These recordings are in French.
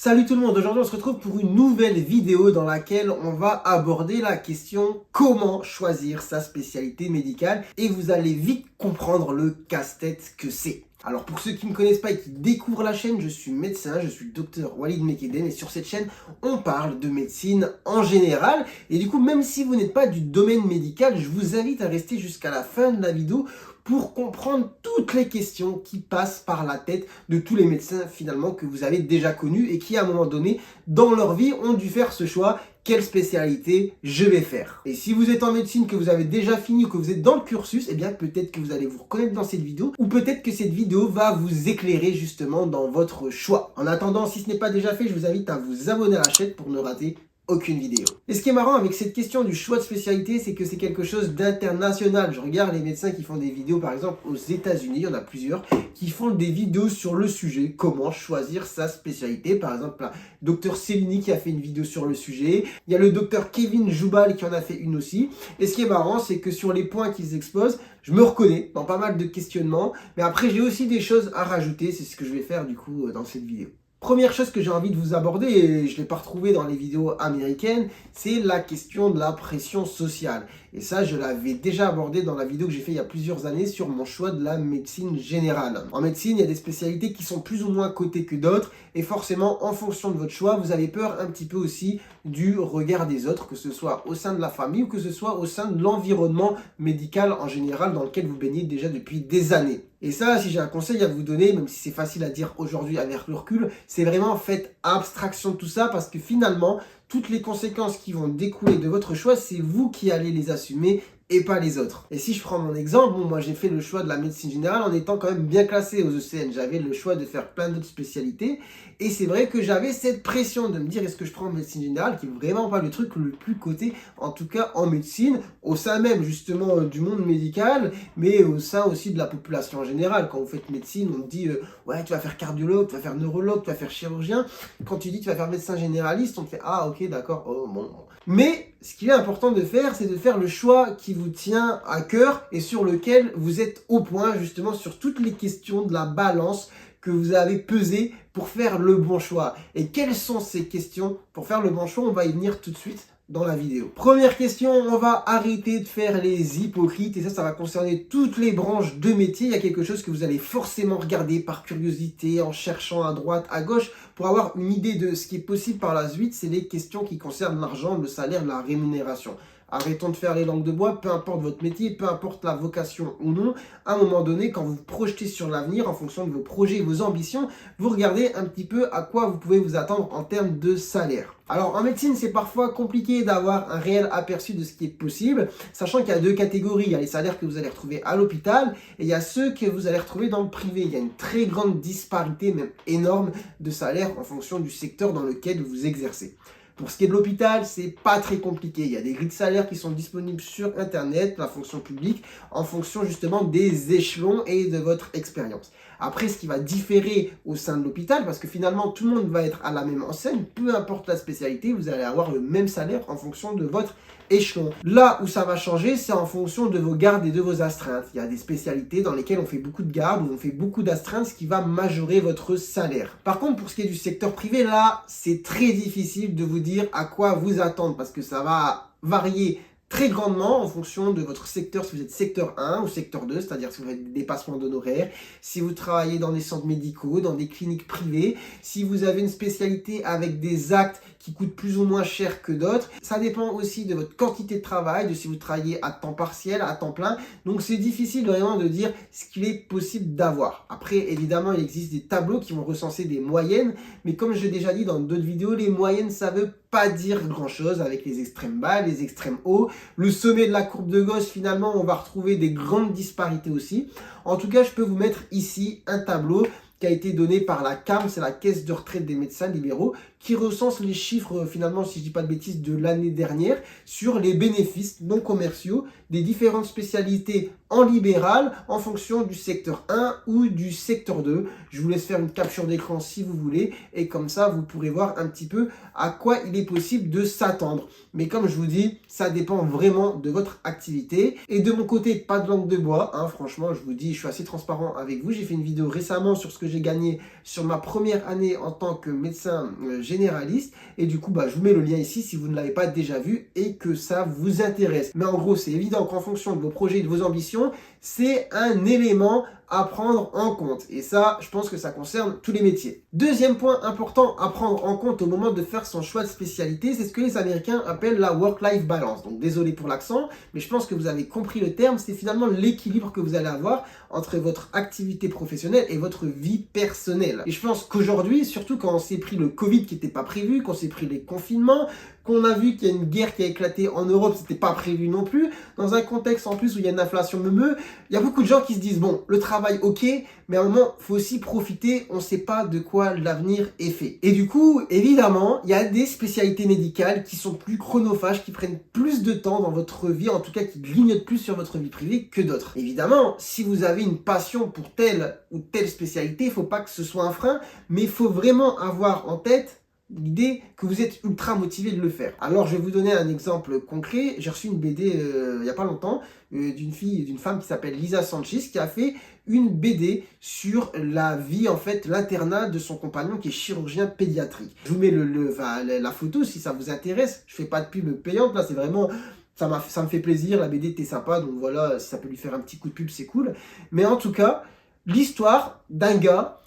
Salut tout le monde, aujourd'hui on se retrouve pour une nouvelle vidéo dans laquelle on va aborder la question comment choisir sa spécialité médicale et vous allez vite comprendre le casse-tête que c'est. Alors pour ceux qui ne me connaissent pas et qui découvrent la chaîne, je suis médecin, je suis le docteur Walid Mekedem et sur cette chaîne on parle de médecine en général et du coup même si vous n'êtes pas du domaine médical, je vous invite à rester jusqu'à la fin de la vidéo pour comprendre toutes les questions qui passent par la tête de tous les médecins finalement que vous avez déjà connus et qui à un moment donné dans leur vie ont dû faire ce choix, quelle spécialité je vais faire. Et si vous êtes en médecine, que vous avez déjà fini ou que vous êtes dans le cursus, eh bien peut-être que vous allez vous reconnaître dans cette vidéo ou peut-être que cette vidéo va vous éclairer justement dans votre choix. En attendant, si ce n'est pas déjà fait, je vous invite à vous abonner à la chaîne pour ne rater aucune vidéo. Et ce qui est marrant avec cette question du choix de spécialité, c'est que c'est quelque chose d'international. Je regarde les médecins qui font des vidéos, par exemple aux États-Unis, il y en a plusieurs, qui font des vidéos sur le sujet, comment choisir sa spécialité. Par exemple, la docteur Cellini qui a fait une vidéo sur le sujet. Il y a le docteur Kevin Joubal qui en a fait une aussi. Et ce qui est marrant, c'est que sur les points qu'ils exposent, je me reconnais dans pas mal de questionnements. Mais après, j'ai aussi des choses à rajouter. C'est ce que je vais faire du coup dans cette vidéo. Première chose que j'ai envie de vous aborder, et je ne l'ai pas retrouvé dans les vidéos américaines, c'est la question de la pression sociale. Et ça, je l'avais déjà abordé dans la vidéo que j'ai fait il y a plusieurs années sur mon choix de la médecine générale. En médecine, il y a des spécialités qui sont plus ou moins cotées que d'autres, et forcément, en fonction de votre choix, vous avez peur un petit peu aussi du regard des autres, que ce soit au sein de la famille ou que ce soit au sein de l'environnement médical en général dans lequel vous baignez déjà depuis des années. Et ça, si j'ai un conseil à vous donner, même si c'est facile à dire aujourd'hui avec le recul, c'est vraiment faites abstraction de tout ça parce que finalement, toutes les conséquences qui vont découler de votre choix, c'est vous qui allez les assumer et pas les autres. Et si je prends mon exemple, moi j'ai fait le choix de la médecine générale en étant quand même bien classé aux ECN. J'avais le choix de faire plein d'autres spécialités et c'est vrai que j'avais cette pression de me dire est-ce que je prends médecine générale qui est vraiment pas le truc le plus coté, en tout cas en médecine, au sein même justement du monde médical, mais au sein aussi de la population en général. Quand vous faites médecine, on te dit ouais tu vas faire cardiologue, tu vas faire neurologue, tu vas faire chirurgien. Quand tu dis tu vas faire médecin généraliste, on te fait ah ok d'accord, oh bon. Mais ce qu'il est important de faire, c'est de faire le choix qui vous tient à cœur et sur lequel vous êtes au point justement sur toutes les questions de la balance que vous avez pesé pour faire le bon choix. Et quelles sont ces questions pour faire le bon choix? On va y venir tout de suite dans la vidéo. Première question, on va arrêter de faire les hypocrites et ça va concerner toutes les branches de métier. Il y a quelque chose que vous allez forcément regarder par curiosité, en cherchant à droite, à gauche, pour avoir une idée de ce qui est possible par la suite. C'est les questions qui concernent l'argent, le salaire, la rémunération. Arrêtons de faire les langues de bois, peu importe votre métier, peu importe la vocation ou non. À un moment donné, quand vous vous projetez sur l'avenir, en fonction de vos projets et vos ambitions, vous regardez un petit peu à quoi vous pouvez vous attendre en termes de salaire. Alors en médecine, c'est parfois compliqué d'avoir un réel aperçu de ce qui est possible, sachant qu'il y a deux catégories. Il y a les salaires que vous allez retrouver à l'hôpital et il y a ceux que vous allez retrouver dans le privé. Il y a une très grande disparité, même énorme, de salaires en fonction du secteur dans lequel vous exercez. Pour ce qui est de l'hôpital, c'est pas très compliqué. Il y a des grilles de salaire qui sont disponibles sur Internet, la fonction publique, en fonction justement des échelons et de votre expérience. Après, ce qui va différer au sein de l'hôpital, parce que finalement, tout le monde va être à la même enseigne, peu importe la spécialité, vous allez avoir le même salaire en fonction de votre échelon. Là où ça va changer, c'est en fonction de vos gardes et de vos astreintes. Il y a des spécialités dans lesquelles on fait beaucoup de gardes ou on fait beaucoup d'astreintes, ce qui va majorer votre salaire. Par contre, pour ce qui est du secteur privé, là, c'est très difficile de vous dire à quoi vous attendre parce que ça va varier très grandement en fonction de votre secteur, si vous êtes secteur 1 ou secteur 2, c'est-à-dire si vous faites des dépassements d'honoraires, si vous travaillez dans des centres médicaux, dans des cliniques privées, si vous avez une spécialité avec des actes qui coûtent plus ou moins cher que d'autres. Ça dépend aussi de votre quantité de travail, de si vous travaillez à temps partiel, à temps plein. Donc c'est difficile vraiment de dire ce qu'il est possible d'avoir. Après, évidemment, il existe des tableaux qui vont recenser des moyennes, mais comme je l'ai déjà dit dans d'autres vidéos, les moyennes, ça veut pas dire grand-chose avec les extrêmes bas, les extrêmes hauts. Le sommet de la courbe de Gauss, finalement, on va retrouver des grandes disparités aussi. En tout cas, je peux vous mettre ici un tableau qui a été donné par la CAM, c'est la Caisse de retraite des médecins libéraux, qui recense les chiffres, finalement, si je dis pas de bêtises, de l'année dernière, sur les bénéfices non commerciaux des différentes spécialités en libéral en fonction du secteur 1 ou du secteur 2. Je vous laisse faire une capture d'écran si vous voulez et comme ça vous pourrez voir un petit peu à quoi il est possible de s'attendre. Mais comme je vous dis, ça dépend vraiment de votre activité. Et de mon côté, pas de langue de bois, hein, franchement, je vous dis, je suis assez transparent avec vous. J'ai fait une vidéo récemment sur ce que j'ai gagné sur ma première année en tant que médecin généraliste. Et du coup, je vous mets le lien ici si vous ne l'avez pas déjà vu et que ça vous intéresse. Mais en gros, c'est évident qu'en fonction de vos projets et de vos ambitions, c'est un élément à prendre en compte. Et ça, je pense que ça concerne tous les métiers. Deuxième point important à prendre en compte au moment de faire son choix de spécialité, c'est ce que les Américains appellent la work-life balance. Donc désolé pour l'accent, mais je pense que vous avez compris le terme. C'est finalement l'équilibre que vous allez avoir entre votre activité professionnelle et votre vie personnelle. Et je pense qu'aujourd'hui, surtout quand on s'est pris le Covid qui n'était pas prévu, qu'on s'est pris les confinements, qu'on a vu qu'il y a une guerre qui a éclaté en Europe, c'était pas prévu non plus, dans un contexte en plus où il y a une inflation meumeux, il y a beaucoup de gens qui se disent, bon, le travail, ok, mais à un moment, il faut aussi profiter, on ne sait pas de quoi l'avenir est fait. Et du coup, évidemment, il y a des spécialités médicales qui sont plus chronophages, qui prennent plus de temps dans votre vie, en tout cas qui grignotent plus sur votre vie privée que d'autres. Évidemment, si vous avez une passion pour telle ou telle spécialité, il ne faut pas que ce soit un frein, mais il faut vraiment avoir en tête l'idée que vous êtes ultra motivé de le faire. Alors je vais vous donner un exemple concret. J'ai reçu une BD il n'y a pas longtemps d'une femme qui s'appelle Lisa Sanchez qui a fait une BD sur la vie, en fait, l'internat de son compagnon qui est chirurgien pédiatrique. Je vous mets la photo si ça vous intéresse. Je fais pas de pub payante, là c'est vraiment... Ça me fait plaisir, la BD était sympa, donc voilà, si ça peut lui faire un petit coup de pub, c'est cool. Mais en tout cas, l'histoire d'un gars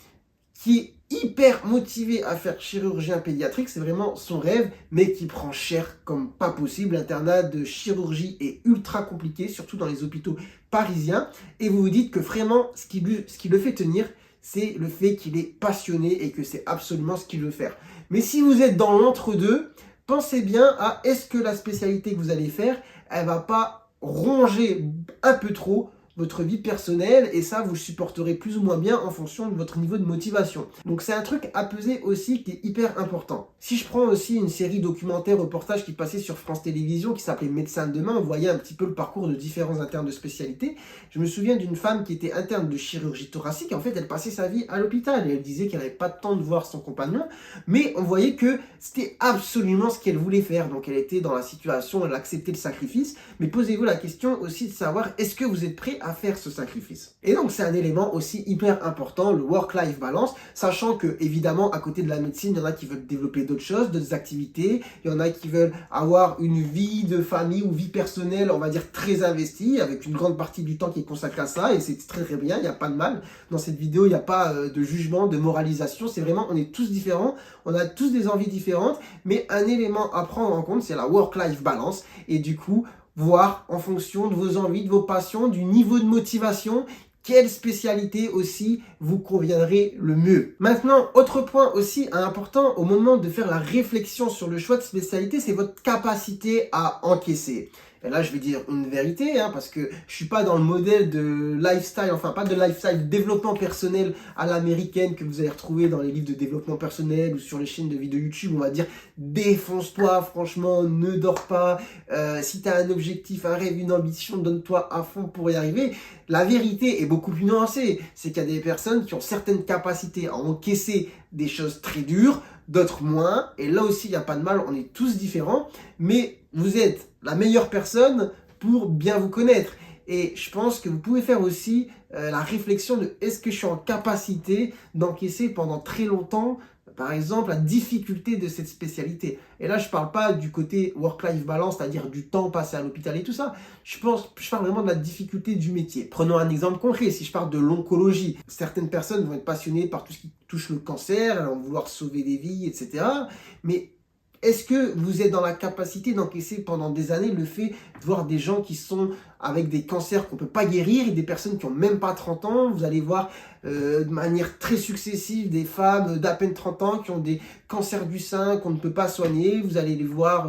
qui est hyper motivé à faire chirurgien pédiatrique, c'est vraiment son rêve, mais qui prend cher comme pas possible. L'internat de chirurgie est ultra compliqué, surtout dans les hôpitaux parisiens. Et vous vous dites que vraiment, ce qui le fait tenir, c'est le fait qu'il est passionné et que c'est absolument ce qu'il veut faire. Mais si vous êtes dans l'entre-deux, pensez bien à est-ce que la spécialité que vous allez faire, elle va pas ronger un peu trop votre vie personnelle et ça vous supporterez plus ou moins bien en fonction de votre niveau de motivation. Donc c'est un truc à peser aussi qui est hyper important. Si je prends aussi une série documentaire reportage qui passait sur France Télévisions qui s'appelait Médecins de demain, on voyait un petit peu le parcours de différents internes de spécialité. Je me souviens d'une femme qui était interne de chirurgie thoracique. En fait, elle passait sa vie à l'hôpital et elle disait qu'elle n'avait pas de temps de voir son compagnon, mais on voyait que c'était absolument ce qu'elle voulait faire. Donc elle était dans la situation, elle acceptait le sacrifice, mais posez-vous la question aussi de savoir est-ce que vous êtes prêt à faire ce sacrifice. Et donc c'est un élément aussi hyper important, le work-life balance, sachant que évidemment à côté de la médecine, il y en a qui veulent développer d'autres choses, d'autres activités, il y en a qui veulent avoir une vie de famille ou vie personnelle, on va dire très investie, avec une grande partie du temps qui est consacrée à ça, et c'est très très bien, il n'y a pas de mal. Dans cette vidéo, il n'y a pas de jugement, de moralisation, c'est vraiment, on est tous différents, on a tous des envies différentes, mais un élément à prendre en compte, c'est la work-life balance, et du coup, voir en fonction de vos envies, de vos passions, du niveau de motivation, quelle spécialité aussi vous conviendrait le mieux. Maintenant, autre point aussi important au moment de faire la réflexion sur le choix de spécialité, c'est votre capacité à encaisser. Et là, je vais dire une vérité, parce que je suis pas dans le modèle de lifestyle, enfin pas de lifestyle, développement personnel à l'américaine que vous allez retrouver dans les livres de développement personnel ou sur les chaînes de vidéos YouTube. On va dire défonce-toi, franchement, ne dors pas. Si tu as un objectif, un rêve, une ambition, donne-toi à fond pour y arriver. La vérité est beaucoup plus nuancée. C'est qu'il y a des personnes qui ont certaines capacités à encaisser des choses très dures, d'autres moins. Et là aussi, il n'y a pas de mal, on est tous différents. Mais vous êtes la meilleure personne pour bien vous connaître. Et je pense que vous pouvez faire aussi la réflexion de est-ce que je suis en capacité d'encaisser pendant très longtemps, par exemple, la difficulté de cette spécialité. Et là, je ne parle pas du côté work-life balance, c'est-à-dire du temps passé à l'hôpital et tout ça. Je parle vraiment de la difficulté du métier. Prenons un exemple concret. Si je parle de l'oncologie, certaines personnes vont être passionnées par tout ce qui touche le cancer, elles vont vouloir sauver des vies, etc. Mais est-ce que vous êtes dans la capacité d'encaisser pendant des années le fait de voir des gens qui sont avec des cancers qu'on ne peut pas guérir et des personnes qui n'ont même pas 30 ans? Vous allez voir de manière très successive des femmes d'à peine 30 ans qui ont des cancers du sein qu'on ne peut pas soigner. Vous allez les voir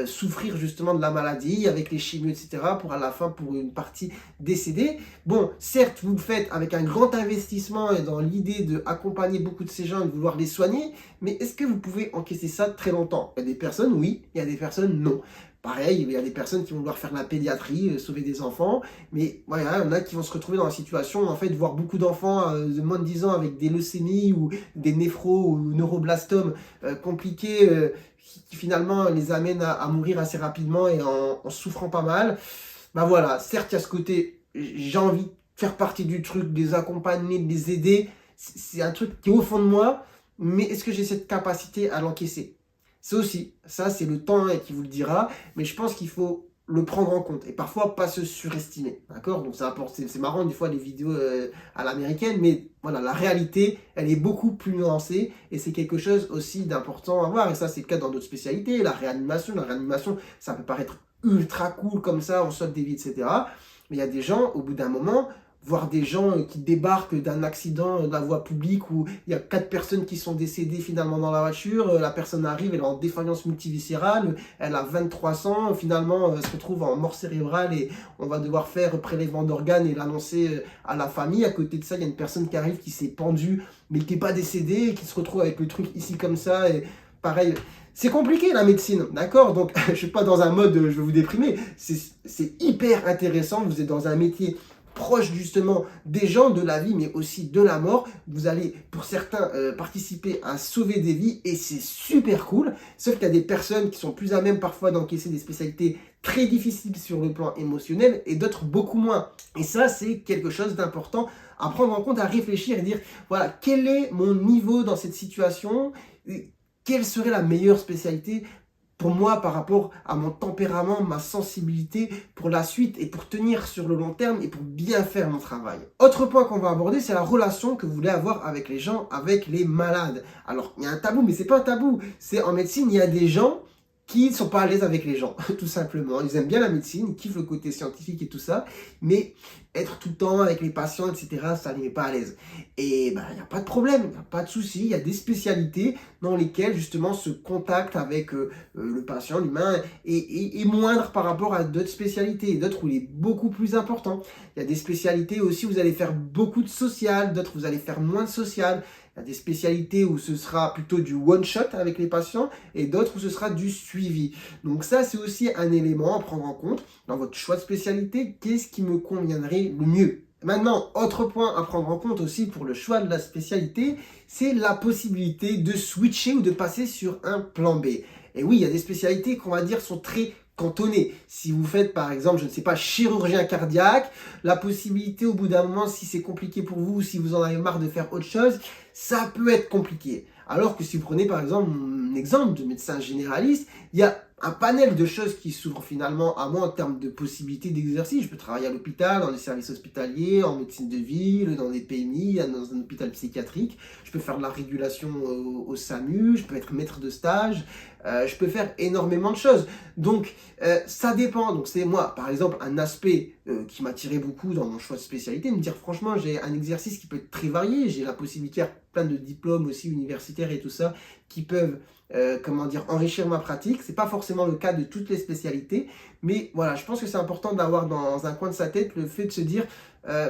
souffrir justement de la maladie avec les chimios, etc. pour à la fin, pour une partie décédée. Bon, certes, vous le faites avec un grand investissement et dans l'idée d'accompagner beaucoup de ces gens et de vouloir les soigner, mais est-ce que vous pouvez encaisser ça très longtemps? Il y a des personnes, oui, il y a des personnes, non. Pareil, il y a des personnes qui vont vouloir faire de la pédiatrie, sauver des enfants, mais voilà, il y en a qui vont se retrouver dans la situation, en fait, de voir beaucoup d'enfants de moins de 10 ans avec des leucémies ou des néphros ou neuroblastomes compliqués qui finalement les amènent à mourir assez rapidement et en souffrant pas mal. Bah voilà, certes, il y a ce côté, j'ai envie de faire partie du truc, de les accompagner, de les aider, c'est un truc qui est au fond de moi, mais est-ce que j'ai cette capacité à l'encaisser? C'est aussi, ça c'est le temps qui vous le dira, mais je pense qu'il faut le prendre en compte et parfois pas se surestimer, d'accord? Donc c'est marrant des fois les vidéos à l'américaine, mais voilà, la réalité, elle est beaucoup plus nuancée et c'est quelque chose aussi d'important à voir et ça c'est le cas dans d'autres spécialités, la réanimation, ça peut paraître ultra cool comme ça, on sauve des vies, etc. Mais il y a des gens, au bout d'un moment, voir des gens qui débarquent d'un accident de la voie publique où il y a 4 personnes qui sont décédées finalement dans la voiture, la personne arrive, elle est en défaillance multiviscérale, elle a 2300, finalement elle se retrouve en mort cérébrale et on va devoir faire prélèvement d'organes et l'annoncer à la famille. À côté de ça, il y a une personne qui arrive qui s'est pendue mais qui n'est pas décédée et qui se retrouve avec le truc ici comme ça et pareil. C'est compliqué la médecine, d'accord? Donc je ne suis pas dans un mode je vais vous déprimer, c'est hyper intéressant, vous êtes dans un métier proche justement des gens, de la vie, mais aussi de la mort. Vous allez, pour certains, participer à sauver des vies et c'est super cool. Sauf qu'il y a des personnes qui sont plus à même parfois d'encaisser des spécialités très difficiles sur le plan émotionnel et d'autres beaucoup moins. Et ça, c'est quelque chose d'important à prendre en compte, à réfléchir et dire, voilà, quel est mon niveau dans cette situation? Quelle serait la meilleure spécialité pour moi par rapport à mon tempérament, ma sensibilité pour la suite et pour tenir sur le long terme et pour bien faire mon travail. Autre point qu'on va aborder, c'est la relation que vous voulez avoir avec les gens, avec les malades. Alors, il y a un tabou, mais c'est pas un tabou. C'est en médecine, il y a des gens qui ne sont pas à l'aise avec les gens, tout simplement. Ils aiment bien la médecine, ils kiffent le côté scientifique et tout ça, mais être tout le temps avec les patients, etc., ça ne les met pas à l'aise. Et ben, il n'y a pas de problème, il n'y a pas de souci, il y a des spécialités dans lesquelles, justement, ce contact avec le patient, l'humain, est moindre par rapport à d'autres spécialités, et d'autres où il est beaucoup plus important. Il y a des spécialités aussi où vous allez faire beaucoup de social, d'autres où vous allez faire moins de social. Il y a des spécialités où ce sera plutôt du one-shot avec les patients et d'autres où ce sera du suivi. Donc ça, c'est aussi un élément à prendre en compte dans votre choix de spécialité. Qu'est-ce qui me conviendrait le mieux? Maintenant, autre point à prendre en compte aussi pour le choix de la spécialité, c'est la possibilité de switcher ou de passer sur un plan B. Et oui, il y a des spécialités qu'on va dire sont très cantonné. Si vous faites par exemple, je ne sais pas, chirurgien cardiaque, la possibilité au bout d'un moment, si c'est compliqué pour vous, si vous en avez marre de faire autre chose, ça peut être compliqué. Alors que si vous prenez par exemple un exemple de médecin généraliste, il y a un panel de choses qui s'ouvrent finalement à moi en termes de possibilités d'exercice. Je peux travailler à l'hôpital, dans des services hospitaliers, en médecine de ville, dans des PMI, dans un hôpital psychiatrique. Je peux faire de la régulation au SAMU, je peux être maître de stage, je peux faire énormément de choses. Donc, ça dépend. Donc, c'est moi, par exemple, un aspect qui m'attirait beaucoup dans mon choix de spécialité, me dire franchement, j'ai un exercice qui peut être très varié. J'ai la possibilité de faire plein de diplômes aussi universitaires et tout ça qui peuvent comment dire, enrichir ma pratique. C'est pas forcément le cas de toutes les spécialités, mais voilà, je pense que c'est important d'avoir dans un coin de sa tête le fait de se dire,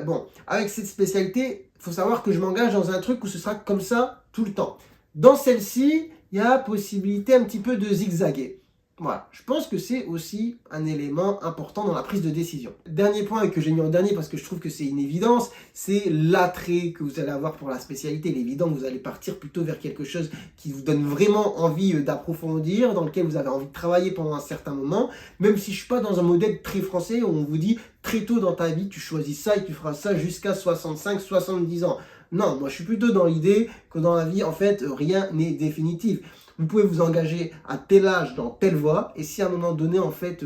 bon, avec cette spécialité, il faut savoir que je m'engage dans un truc où ce sera comme ça tout le temps. Dans celle-ci, il y a possibilité un petit peu de zigzaguer. Voilà, je pense que c'est aussi un élément important dans la prise de décision. Dernier point et que j'ai mis en dernier parce que je trouve que c'est une évidence, c'est l'attrait que vous allez avoir pour la spécialité. Il est évident que vous allez partir plutôt vers quelque chose qui vous donne vraiment envie d'approfondir, dans lequel vous avez envie de travailler pendant un certain moment, même si je ne suis pas dans un modèle très français où on vous dit très tôt dans ta vie, tu choisis ça et tu feras ça jusqu'à 65, 70 ans. Non, moi je suis plutôt dans l'idée que dans la vie, en fait, rien n'est définitif. Vous pouvez vous engager à tel âge dans telle voie, et si à un moment donné, en fait,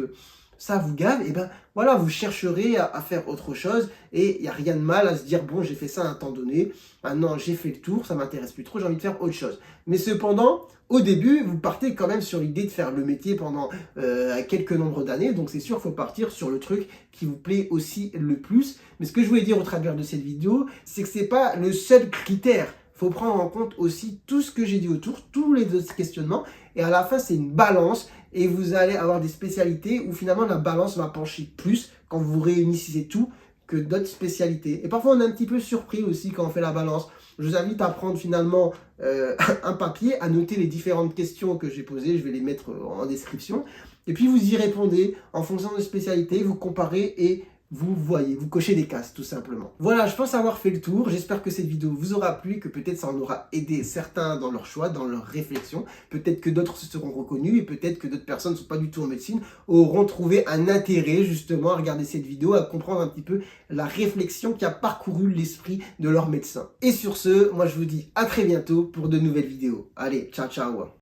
ça vous gave, et ben voilà, vous chercherez à faire autre chose, et il n'y a rien de mal à se dire, bon, j'ai fait ça à un temps donné, maintenant j'ai fait le tour, ça m'intéresse plus trop, j'ai envie de faire autre chose. Mais cependant, au début, vous partez quand même sur l'idée de faire le métier pendant quelques nombres d'années, donc c'est sûr, il faut partir sur le truc qui vous plaît aussi le plus. Mais ce que je voulais dire au travers de cette vidéo, c'est que ce n'est pas le seul critère. Il faut prendre en compte aussi tout ce que j'ai dit autour, tous les autres questionnements. Et à la fin, c'est une balance. Et vous allez avoir des spécialités où finalement la balance va pencher plus quand vous réunissez tout que d'autres spécialités. Et parfois, on est un petit peu surpris aussi quand on fait la balance. Je vous invite à prendre finalement un papier, à noter les différentes questions que j'ai posées, je vais les mettre en description. Et puis vous y répondez en fonction de spécialité, vous comparez et vous voyez, vous cochez des cases tout simplement. Voilà, je pense avoir fait le tour. J'espère que cette vidéo vous aura plu, que peut-être ça en aura aidé certains dans leur choix, dans leur réflexion. Peut-être que d'autres se seront reconnus et peut-être que d'autres personnes ne sont pas du tout en médecine, auront trouvé un intérêt justement à regarder cette vidéo, à comprendre un petit peu la réflexion qui a parcouru l'esprit de leur médecin. Et sur ce, moi je vous dis à très bientôt pour de nouvelles vidéos. Allez, ciao ciao.